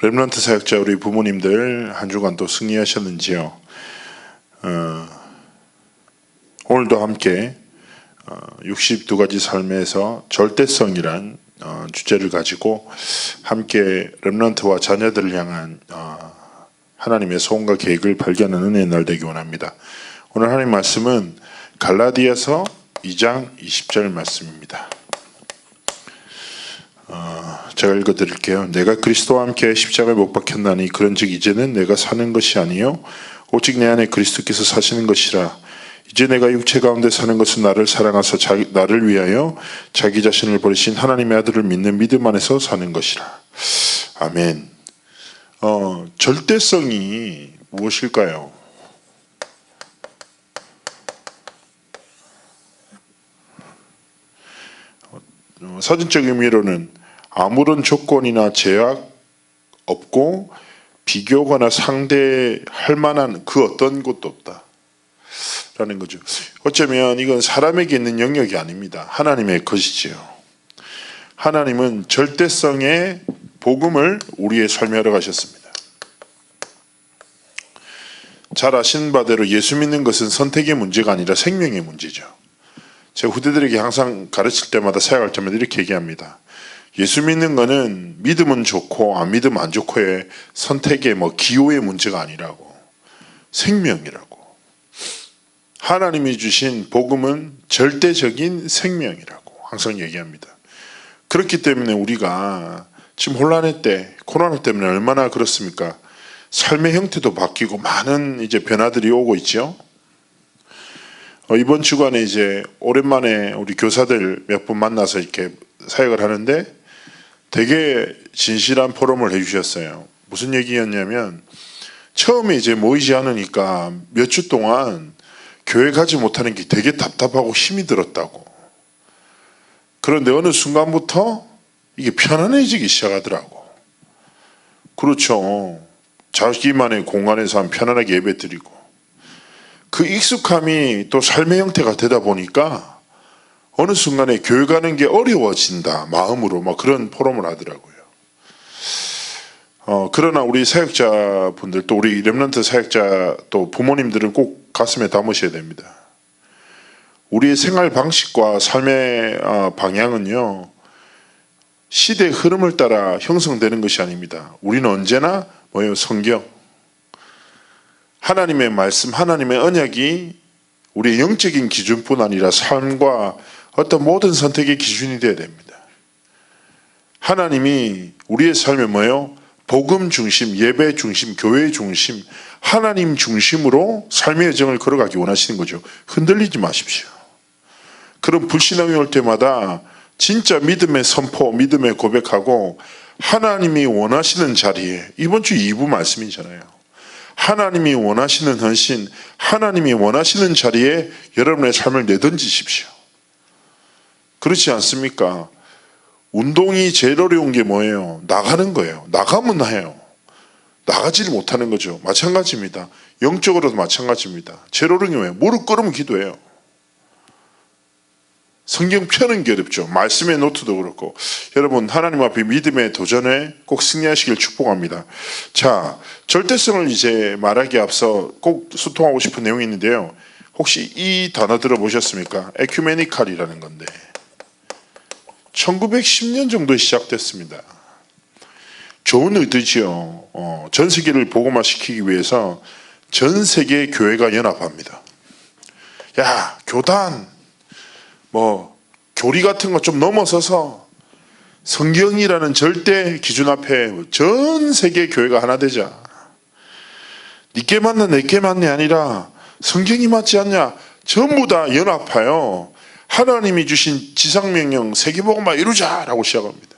렘넌트 사역자 우리 부모님들 한 주간 또 승리하셨는지요? 오늘도 함께 62가지 삶에서 절대성이란 주제를 가지고 함께 렘넌트와 자녀들을 향한 하나님의 소원과 계획을 발견하는 은혜의 날 되기 원합니다. 오늘 하나님 말씀은 갈라디아서 2장 20절 말씀입니다. 제가 읽어드릴게요. 내가 그리스도와 함께 십자가에 못 박혔나니 그런즉 이제는 내가 사는 것이 아니요 오직 내 안에 그리스도께서 사시는 것이라. 이제 내가 육체 가운데 사는 것은 나를 사랑하사 나를 위하여 자기 자신을 버리신 하나님의 아들을 믿는 믿음 안에서 사는 것이라. 아멘. 절대성이 무엇일까요? 사전적 의미로는 아무런 조건이나 제약 없고 비교거나 상대할 만한 그 어떤 것도 없다 라는 거죠. 어쩌면 이건 사람에게 있는 영역이 아닙니다. 하나님의 것이지요. 하나님은 절대성의 복음을 우리의 삶에 허락하셨습니다. 잘 아시는 바대로 예수 믿는 것은 선택의 문제가 아니라 생명의 문제죠. 제가 후대들에게 항상 가르칠 때마다 사역할 때마다 이렇게 얘기합니다. 예수 믿는 거는 믿으면 좋고 안 믿으면 안 좋고의 선택의 기호의 문제가 아니라고, 생명이라고. 하나님이 주신 복음은 절대적인 생명이라고 항상 얘기합니다. 그렇기 때문에 우리가 지금 혼란의 때, 코로나 때문에 얼마나 그렇습니까? 삶의 형태도 바뀌고 많은 이제 변화들이 오고 있죠. 이번 주간에 이제 오랜만에 우리 교사들 몇 분 만나서 이렇게 사역을 하는데 되게 진실한 포럼을 해주셨어요. 무슨 얘기였냐면 처음에 이제 모이지 않으니까 몇 주 동안 교회 가지 못하는 게 되게 답답하고 힘이 들었다고. 그런데 어느 순간부터 이게 편안해지기 시작하더라고. 그렇죠. 자기만의 공간에서 편안하게 예배드리고 그 익숙함이 또 삶의 형태가 되다 보니까 어느 순간에 교회 가는 게 어려워진다 마음으로 그런 포럼을 하더라고요. 그러나 우리 사역자분들 또 우리 렘넌트 사역자 또 부모님들은 꼭 가슴에 담으셔야 됩니다. 우리의 생활 방식과 삶의 방향은요 시대의 흐름을 따라 형성되는 것이 아닙니다. 우리는 언제나 성경, 하나님의 말씀, 하나님의 언약이 우리의 영적인 기준뿐 아니라 삶과 어떤 모든 선택의 기준이 되어야 됩니다. 하나님이 우리의 삶에 복음 중심, 예배 중심, 교회 중심, 하나님 중심으로 삶의 여정을 걸어가기 원하시는 거죠. 흔들리지 마십시오. 그런 불신앙이 올 때마다 진짜 믿음의 선포, 믿음의 고백하고 하나님이 원하시는 자리에, 이번 주 2부 말씀이잖아요. 하나님이 원하시는 헌신, 하나님이 원하시는 자리에 여러분의 삶을 내던지십시오. 그렇지 않습니까? 운동이 제일 어려운 게 뭐예요? 나가는 거예요. 나가면 해요. 나가지를 못하는 거죠. 마찬가지입니다. 영적으로도 마찬가지입니다. 제일 어려운 게 뭐예요? 무릎 꿇으면 기도해요. 성경 펴는 게 어렵죠. 말씀의 노트도 그렇고. 여러분 하나님 앞에 믿음의 도전에 꼭 승리하시길 축복합니다. 자, 절대성을 이제 말하기에 앞서 꼭 소통하고 싶은 내용이 있는데요. 혹시 이 단어 들어보셨습니까? 에큐메니칼이라는 건데 1910년 정도에 시작됐습니다. 좋은 의도지요. 전 세계를 복음화시키기 위해서 전 세계 교회가 연합합니다. 야, 교단 교리 같은 거 좀 넘어서서 성경이라는 절대 기준 앞에 전 세계 교회가 하나 되자. 니께 맞나 내게 맞냐 아니라 성경이 맞지 않냐 전부 다 연합하여 하나님이 주신 지상명령 세계복음화 이루자라고 시작합니다.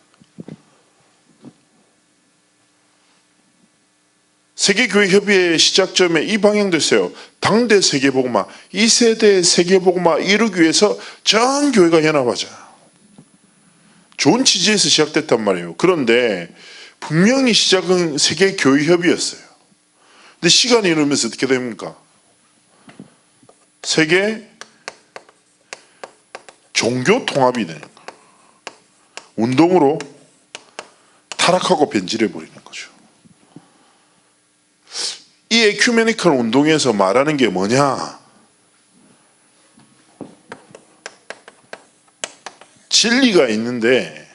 세계교회협의회 시작점에 이 방향됐어요. 당대 세계복음화, 이 세대 세계복음화 이루기 위해서 전 교회가 연합하자. 좋은 취지에서 시작됐단 말이에요. 그런데 분명히 시작은 세계교회협의였어요. 근데 시간이 흐르면서 어떻게 됩니까? 세계 종교 통합이 되는 거예요. 운동으로 타락하고 변질해 버리는 거죠. 에큐메니컬 운동에서 말하는 게 뭐냐? 진리가 있는데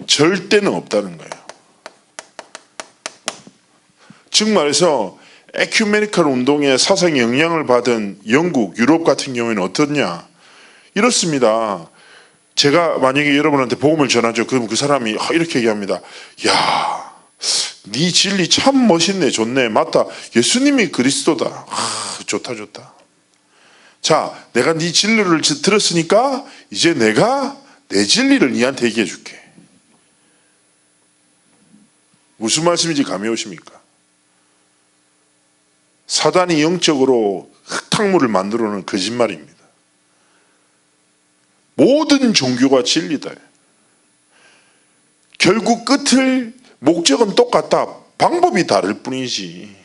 절대는 없다는 거예요. 즉 말해서 에큐메니컬 운동의 사상에 영향을 받은 영국, 유럽 같은 경우에는 어떻냐? 이렇습니다. 제가 만약에 여러분한테 복음을 전하죠. 그럼 그 사람이 이렇게 얘기합니다. 야, 네 진리 참 멋있네, 좋네, 맞다. 예수님이 그리스도다. 좋다, 좋다. 자, 내가 네 진리를 들었으니까 이제 내가 내 진리를 네한테 얘기해 줄게. 무슨 말씀인지 감이 오십니까? 사단이 영적으로 흙탕물을 만들어 놓은 거짓말입니다. 모든 종교가 진리다. 결국 끝을 목적은 똑같다. 방법이 다를 뿐이지.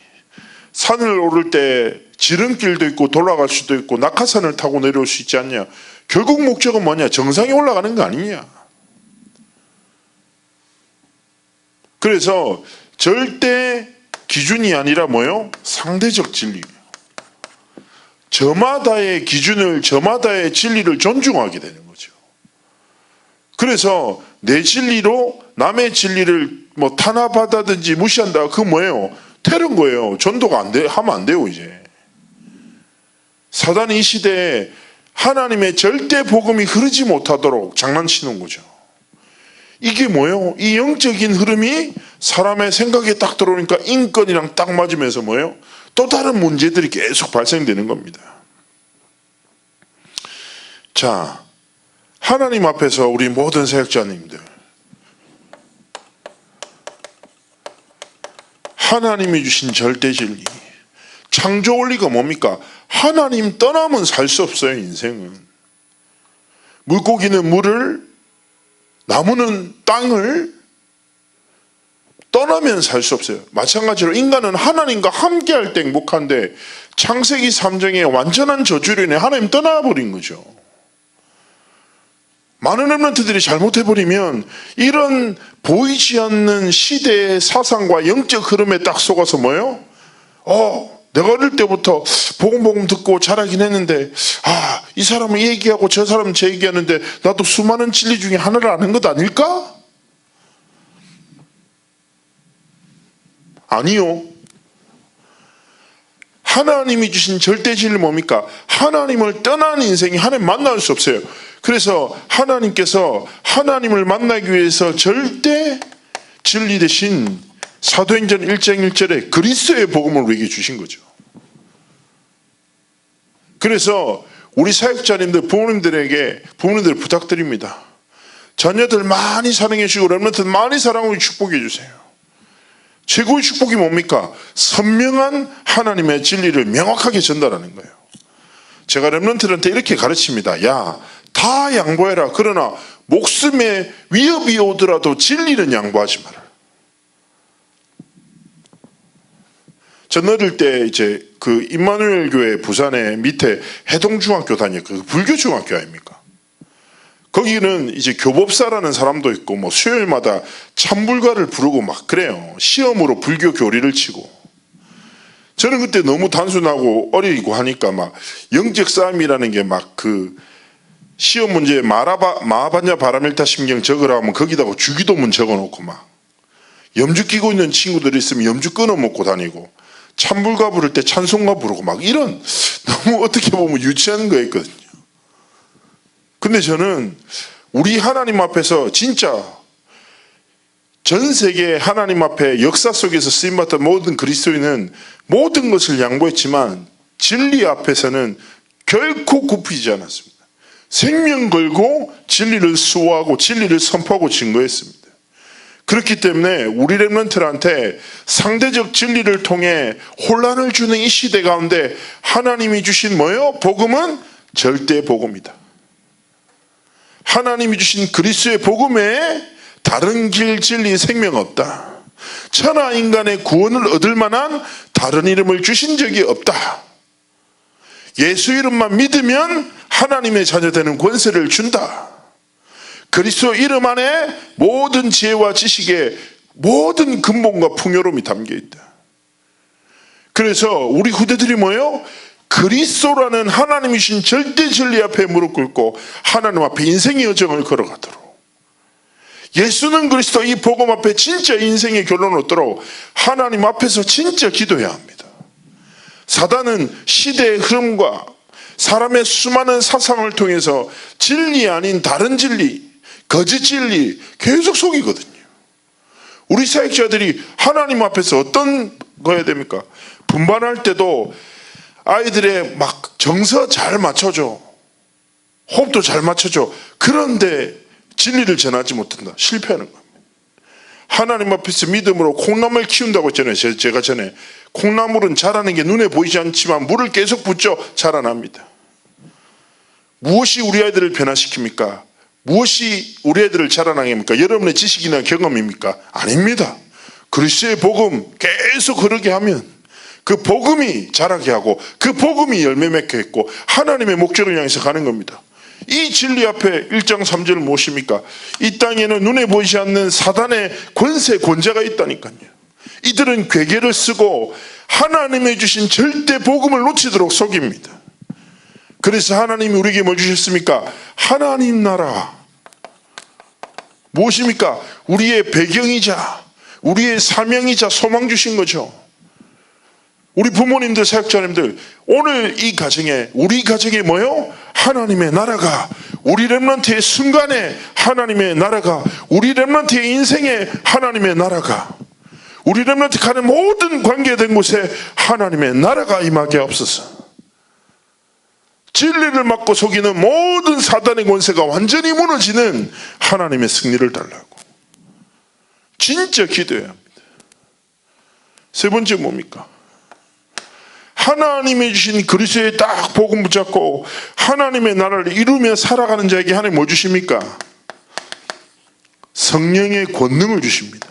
산을 오를 때 지름길도 있고 돌아갈 수도 있고 낙하산을 타고 내려올 수 있지 않냐. 결국 목적은 뭐냐? 정상에 올라가는 거 아니냐. 그래서 절대 기준이 아니라 뭐요? 상대적 진리. 저마다의 기준을, 저마다의 진리를 존중하게 되는 거죠. 그래서 내 진리로 남의 진리를 뭐 탄압하다든지 무시한다. 그거 뭐예요? 테러인 거예요. 전도가 하면 안 돼요, 이제. 사단이 이 시대에 하나님의 절대 복음이 흐르지 못하도록 장난치는 거죠. 이게 뭐예요? 이 영적인 흐름이 사람의 생각에 딱 들어오니까 인권이랑 딱 맞으면서 뭐예요? 또 다른 문제들이 계속 발생되는 겁니다. 자, 하나님 앞에서 우리 모든 사역자님들, 하나님이 주신 절대 진리, 창조 원리가 뭡니까? 하나님 떠나면 살 수 없어요, 인생은. 물고기는 물을, 나무는 땅을 떠나면 살 수 없어요. 마찬가지로 인간은 하나님과 함께할 때 행복한데 창세기 3장의 완전한 저주로 인해 하나님 떠나버린 거죠. 많은 렘넌트들이 잘못해버리면 이런 보이지 않는 시대의 사상과 영적 흐름에 딱 속아서 뭐예요? 내가 어릴 때부터 복음 듣고 자라긴 했는데 이 사람은 이 얘기하고 저 사람은 저 얘기하는데 나도 수많은 진리 중에 하나를 아는 것 아닐까? 아니요. 하나님이 주신 절대 진리 뭡니까? 하나님을 떠난 인생이 하나님 만날 수 없어요. 그래서 하나님께서 하나님을 만나기 위해서 절대 진리 대신 사도행전 1장 1절에 그리스도의 복음을 우리에게 주신 거죠. 그래서 우리 사역자님들, 부모님들 부탁드립니다. 자녀들 많이 사랑해 주시고 렘넌트들 많이 사랑하고 축복해 주세요. 최고의 축복이 뭡니까? 선명한 하나님의 진리를 명확하게 전달하는 거예요. 제가 렘넌트들한테 이렇게 가르칩니다. 야, 다 양보해라. 그러나 목숨에 위협이 오더라도 진리는 양보하지 마라. 전 어릴 때 이제 그 임마누엘 교회 부산에 밑에 해동중학교 다녔고 불교 중학교 아닙니까? 거기는 이제 교법사라는 사람도 있고 뭐 수요일마다 참불가를 부르고 막 그래요. 시험으로 불교 교리를 치고. 저는 그때 너무 단순하고 어리고 하니까 막 영적 싸움이라는 게 막 그 시험 문제에 마하반야 바라밀타 심경 적으라 하면 거기다가 주기도문 적어놓고 막 염주 끼고 있는 친구들이 있으면 염주 끊어 먹고 다니고 참불가 부를 때 찬송가 부르고 막 이런 너무 어떻게 보면 유치한 거였거든요. 근데 저는 우리 하나님 앞에서 진짜 전 세계 하나님 앞에 역사 속에서 쓰임받던 모든 그리스도인은 모든 것을 양보했지만 진리 앞에서는 결코 굽히지 않았습니다. 생명 걸고 진리를 수호하고 진리를 선포하고 증거했습니다. 그렇기 때문에 우리 렘넌트들한테 상대적 진리를 통해 혼란을 주는 이 시대 가운데 하나님이 주신 뭐예요? 복음은 절대 복음이다. 하나님이 주신 그리스도의 복음에 다른 길, 진리, 생명 없다. 천하 인간의 구원을 얻을 만한 다른 이름을 주신 적이 없다. 예수 이름만 믿으면 하나님의 자녀 되는 권세를 준다. 그리스도 이름 안에 모든 지혜와 지식에 모든 근본과 풍요로움이 담겨 있다. 그래서 우리 후대들이 뭐예요? 그리스도라는 하나님이신 절대 진리 앞에 무릎 꿇고 하나님 앞에 인생의 여정을 걸어가도록, 예수는 그리스도 이 복음 앞에 진짜 인생의 결론을 얻도록 하나님 앞에서 진짜 기도해야 합니다. 사단은 시대의 흐름과 사람의 수많은 사상을 통해서 진리 아닌 다른 진리, 거짓 진리 계속 속이거든요. 우리 사역자들이 하나님 앞에서 어떤 거야 됩니까? 분반할 때도 아이들의 막 정서 잘 맞춰줘, 호흡도 잘 맞춰줘. 그런데 진리를 전하지 못한다. 실패하는 겁니다. 하나님 앞에서 믿음으로 콩나물 키운다고 했잖아요. 제가 전에 콩나물은 자라는 게 눈에 보이지 않지만 물을 계속 붓죠. 자라납니다. 무엇이 우리 아이들을 변화시킵니까? 무엇이 우리 애들을 자라나게 합니까? 여러분의 지식이나 경험입니까? 아닙니다. 그리스도의 복음 계속 흐르게 하면 그 복음이 자라게 하고 그 복음이 열매 맺게 했고 하나님의 목적을 향해서 가는 겁니다. 이 진리 앞에 1장 3절 무엇입니까? 이 땅에는 눈에 보이지 않는 사단의 권세, 권자가 있다니까요. 이들은 괴계를 쓰고 하나님의 주신 절대 복음을 놓치도록 속입니다. 그래서 하나님이 우리에게 뭘 주셨습니까? 하나님 나라. 무엇입니까? 우리의 배경이자 우리의 사명이자 소망 주신 거죠. 우리 부모님들, 사역자님들, 오늘 이 가정에, 우리 가정에 뭐요? 하나님의 나라가, 우리 렘넌트의 순간에 하나님의 나라가, 우리 렘넌트의 인생에 하나님의 나라가, 우리 렘넌트 가는 모든 관계된 곳에 하나님의 나라가 임하게 없어서 진리를 막고 속이는 모든 사단의 권세가 완전히 무너지는 하나님의 승리를 달라고 진짜 기도해야 합니다. 세 번째 뭡니까? 하나님이 주신 그리스도의 딱 복음 붙잡고 하나님의 나라를 이루며 살아가는 자에게 하나님 뭐 주십니까? 성령의 권능을 주십니다.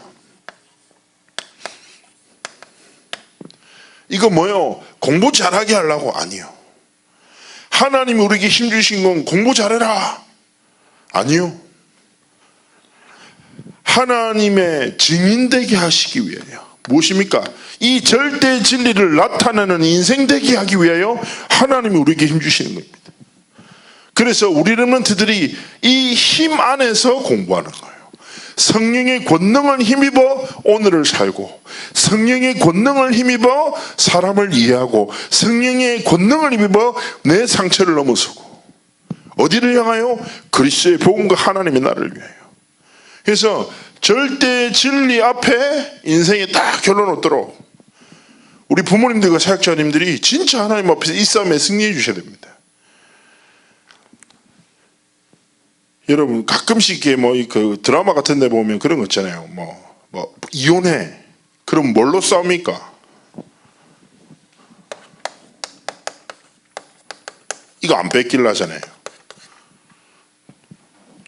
이거 뭐요? 공부 잘하게 하려고? 아니요. 하나님이 우리에게 힘 주신 건 공부 잘해라? 아니요. 하나님의 증인되게 하시기 위하여. 무엇입니까? 이 절대 진리를 나타내는 인생 되게 하기 위하여 하나님이 우리에게 힘 주시는 겁니다. 그래서 우리 렘넌트들이 이 힘 안에서 공부하는 거예요. 성령의 권능을 힘입어 오늘을 살고, 성령의 권능을 힘입어 사람을 이해하고, 성령의 권능을 힘입어 내 상처를 넘어서고, 어디를 향하여? 그리스도의 복음과 하나님의 나라를 위하여. 그래서 절대 진리 앞에 인생에 딱 결론 얻도록 우리 부모님들과 사역자님들이 진짜 하나님 앞에서 이 싸움에 승리해 주셔야 됩니다. 여러분 가끔씩 그 드라마 같은 데 보면 그런 거 있잖아요. 뭐 이혼해. 그럼 뭘로 싸웁니까? 이거 안 뺏길라 하잖아요.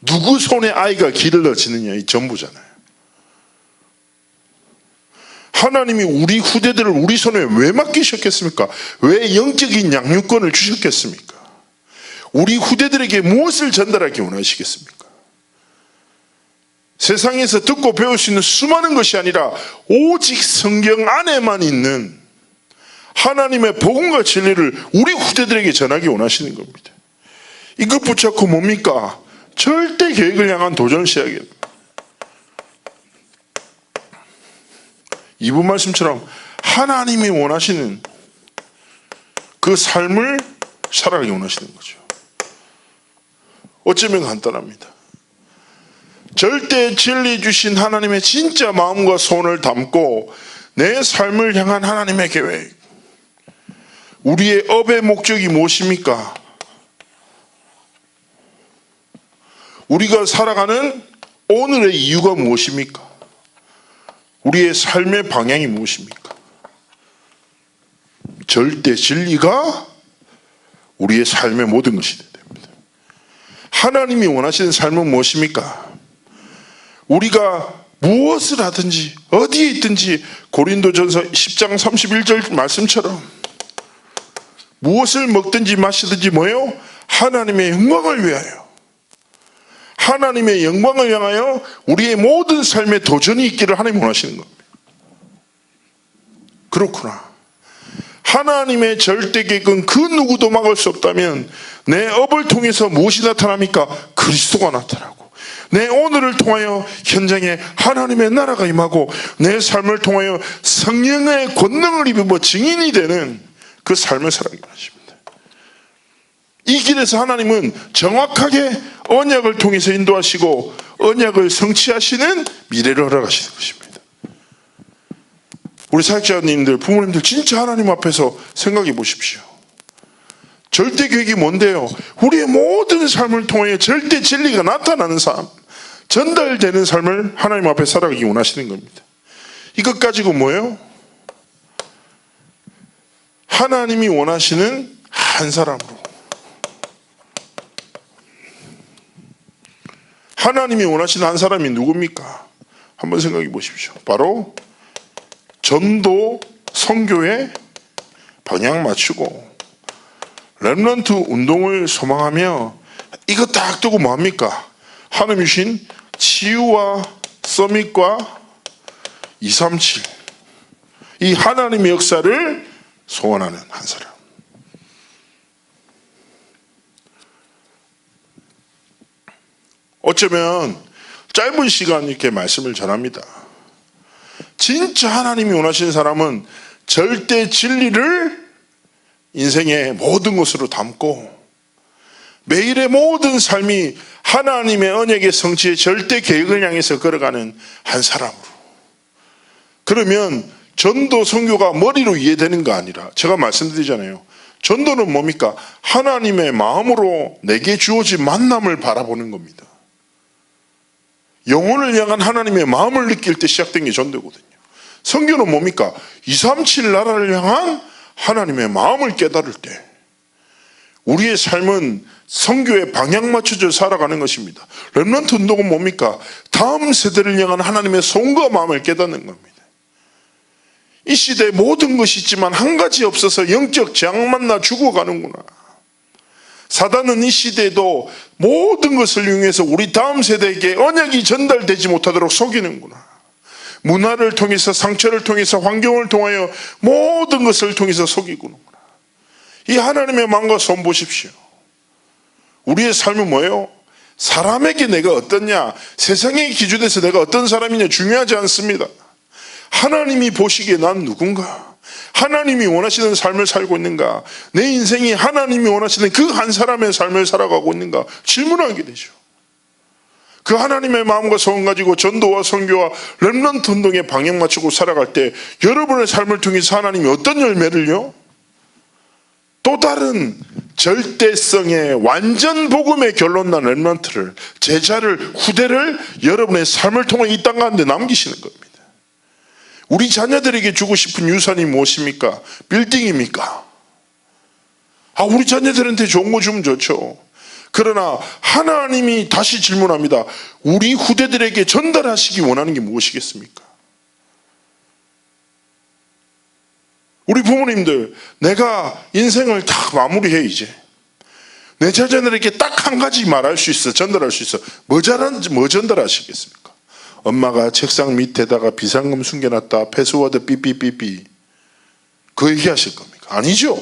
누구 손에 아이가 길러지느냐, 이 전부잖아요. 하나님이 우리 후대들을 우리 손에 왜 맡기셨겠습니까? 왜 영적인 양육권을 주셨겠습니까? 우리 후대들에게 무엇을 전달하기 원하시겠습니까? 세상에서 듣고 배울 수 있는 수많은 것이 아니라 오직 성경 안에만 있는 하나님의 복음과 진리를 우리 후대들에게 전하기 원하시는 겁니다. 이것 붙잡고 뭡니까? 절대 계획을 향한 도전을 시작해야 됩니다. 이분 말씀처럼 하나님이 원하시는 그 삶을 살아가기 원하시는 거죠. 어쩌면 간단합니다. 절대 진리 주신 하나님의 진짜 마음과 소원을 담고 내 삶을 향한 하나님의 계획, 우리의 업의 목적이 무엇입니까? 우리가 살아가는 오늘의 이유가 무엇입니까? 우리의 삶의 방향이 무엇입니까? 절대 진리가 우리의 삶의 모든 것이 됩니다. 하나님이 원하시는 삶은 무엇입니까? 우리가 무엇을 하든지 어디에 있든지 고린도전서 10장 31절 말씀처럼 무엇을 먹든지 마시든지 뭐예요? 하나님의 영광을 위하여, 하나님의 영광을 향하여 우리의 모든 삶에 도전이 있기를 하나님 원하시는 겁니다. 그렇구나. 하나님의 절대 계획은 그 누구도 막을 수 없다면 내 업을 통해서 무엇이 나타납니까? 그리스도가 나타나고, 내 오늘을 통하여 현장에 하나님의 나라가 임하고, 내 삶을 통하여 성령의 권능을 입으며 증인이 되는 그 삶을 살아가는 것입니다. 이 길에서 하나님은 정확하게 언약을 통해서 인도하시고 언약을 성취하시는 미래를 허락하시는 것입니다. 우리 사역자님들, 부모님들 진짜 하나님 앞에서 생각해 보십시오. 절대 계획이 뭔데요? 우리의 모든 삶을 통해 절대 진리가 나타나는 삶, 전달되는 삶을 하나님 앞에 살아가기 원하시는 겁니다. 이것 가지고 뭐예요? 하나님이 원하시는 한 사람으로, 하나님이 원하시는 한 사람이 누굽니까? 한번 생각해 보십시오. 바로 전도 선교에 방향 맞추고 렘넌트 운동을 소망하며 이거 딱 두고 뭐합니까? 하나님 주신 치유와 서밋과 237, 이 하나님의 역사를 소원하는 한 사람. 어쩌면 짧은 시간 이렇게 말씀을 전합니다. 진짜 하나님이 원하시는 사람은 절대 진리를 인생의 모든 것으로 담고 매일의 모든 삶이 하나님의 언약의 성취의 절대 계획을 향해서 걸어가는 한 사람으로. 그러면 전도 선교가 머리로 이해되는 거 아니라, 제가 말씀드리잖아요. 전도는 뭡니까? 하나님의 마음으로 내게 주어진 만남을 바라보는 겁니다. 영혼을 향한 하나님의 마음을 느낄 때 시작된 게 전도거든요. 선교는 뭡니까? 237 나라를 향한 하나님의 마음을 깨달을 때 우리의 삶은 선교에 방향 맞춰져 살아가는 것입니다. 렘넌트 운동은 뭡니까? 다음 세대를 향한 하나님의 손과 마음을 깨닫는 겁니다. 이 시대에 모든 것이 있지만 한 가지 없어서 영적 재앙 만나 죽어가는구나. 사단은 이 시대에도 모든 것을 이용해서 우리 다음 세대에게 언약이 전달되지 못하도록 속이는구나. 문화를 통해서, 상처를 통해서, 환경을 통하여 모든 것을 통해서 속이구나. 이 하나님의 마음과 손 보십시오. 우리의 삶은 뭐예요? 사람에게 내가 어떠냐, 세상의 기준에서 내가 어떤 사람이냐 중요하지 않습니다. 하나님이 보시기에 난 누군가, 하나님이 원하시는 삶을 살고 있는가, 내 인생이 하나님이 원하시는 그 한 사람의 삶을 살아가고 있는가 질문하게 되죠. 그 하나님의 마음과 소원 가지고 전도와 선교와 렘넌트 운동에 방향 맞추고 살아갈 때 여러분의 삶을 통해서 하나님이 어떤 열매를요? 또 다른 절대성의 완전 복음의 결론난 렘넌트를, 제자를, 후대를 여러분의 삶을 통해 이 땅 가운데 남기시는 겁니다. 우리 자녀들에게 주고 싶은 유산이 무엇입니까? 빌딩입니까? 우리 자녀들한테 좋은 거 주면 좋죠. 그러나 하나님이 다시 질문합니다. 우리 후대들에게 전달하시기 원하는 게 무엇이겠습니까? 우리 부모님들, 내가 인생을 다 마무리해 이제. 내 자녀들에게 딱 한 가지 말할 수 있어, 전달할 수 있어. 뭐 전달하시겠습니까? 엄마가 책상 밑에다가 비상금 숨겨놨다, 패스워드 삐삐삐삐, 그 얘기하실 겁니까? 아니죠.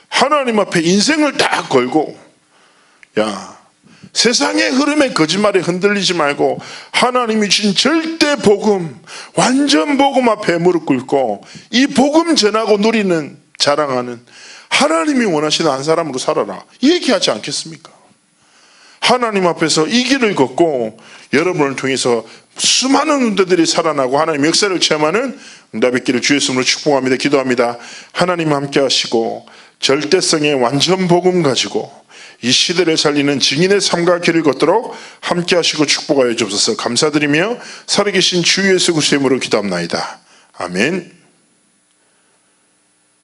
하나님 앞에 인생을 딱 걸고, 야, 세상의 흐름에 거짓말에 흔들리지 말고 하나님이 주신 절대 복음, 완전 복음 앞에 무릎 꿇고 이 복음 전하고 누리는, 자랑하는 하나님이 원하시는 한 사람으로 살아라, 이 얘기하지 않겠습니까? 하나님 앞에서 이 길을 걷고 여러분을 통해서 수많은 운대들이 살아나고 하나님 역사를 체험하는 응답의 길을 주의 이름으로 축복합니다. 기도합니다. 하나님 함께 하시고 절대성의 완전 복음 가지고 이 시대를 살리는 증인의 삶과 길을 걷도록 함께 하시고 축복하여 주옵소서. 감사드리며 살아계신 주 예수 그리스도의 이름으로 기도합나이다. 아멘.